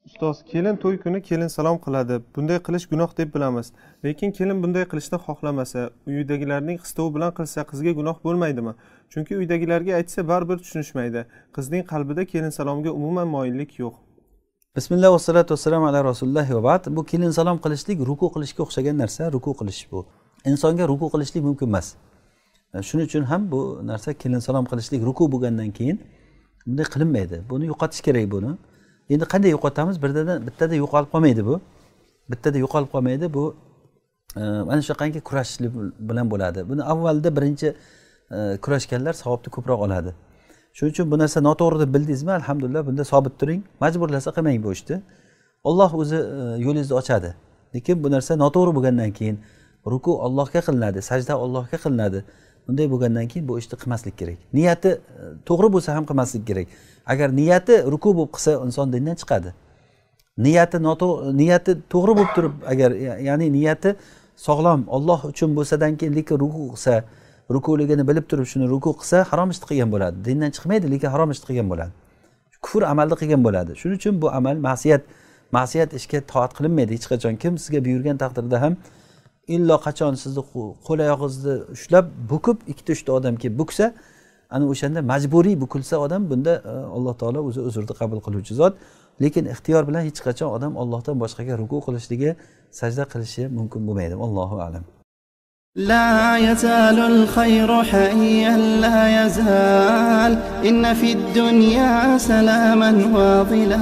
Ustoz, kelin to'y kuni kelin salom qiladi. Bunday qilish gunoh deb bilamiz. Lekin kelin bunday qilishni xohlamasa, uydagilarning qistovi bilan qilsa qizga gunoh bo'lmaydimi? Chunki uydagilarga aytsa baribir tushunishmaydi. Qizning qalbida kelin salomga umuman moyillik yo'q. Bismillah va salatu vassalamu ala rasulillah va ba'd. Bu kelin salom qilishlik ruku qilishga o'xshagan narsa, ruku qilish bu. Insonga ruku qilishlik mumkin emas. Shuning uchun ham bu narsa kelin salom qilishlik ruku bo'lgandan keyin bunday qilinmaydi. Buni yo'qotish kerak buni. Endi qanday yo'qotamiz? Bittada yo'qolib qolmaydi bu. Bittada yo'qolib qolmaydi bu. Mana shunaqangi kurashishlik bilan bo'ladi. Buni avvalda birinchi kurashganlar savobni ko'proq oladi. Shuning uchun bu narsa noto'g'ri deb bildingizmi? Alhamdulillah, bunda sobit turing. Majburlasa qilmang bu ishni. Alloh o'zi yo'lingizni ochadi. Lekin bu narsa noto'g'ri bo'lgandan keyin ruku Allohga qilinadi, sajda Allohga qilinadi. Bunday bo'lgandan keyin bu ishni qilmaslik kerak. Niyati to'g'ri bo'lsa ham qilmaslik kerak. Agar niyati ruku bo'lib qilsa inson dindan chiqadi. Niyati to'g'ri bo'lib turib, agar ya'ni niyati sog'lom, Alloh uchun bo'lsadan keyin lekin ruku qilsa, rukuligini bilib turib shuni ruku qilsa harom ish qilgan bo'ladi. Dindan chiqmaydi, lekin harom ish qilgan bo'ladi. Kufr amalni qilgan bo'ladi. Shuning uchun bu amal ma'siyat ishga toat qilinmaydi hech qachon. Kim sizga buyurgan taqdirda ham illo qachon sizni qo'l oyog'ingizni ushlab bukib, ikkita uchta odam kelib buksa, ana o'shanda majburiy bukilsa odam, bunda Alloh taolo o'zi uzrni qabul qiluvchi zot. Lekin ixtiyor bilan hech qachon odam Allohdan boshqaga ruku qilishligi, sajda qilishi mumkin bo'lmaydi. Allohu a'lam. لا يزال الخير حيا لا يزال إن في الدنيا سلاما واضلا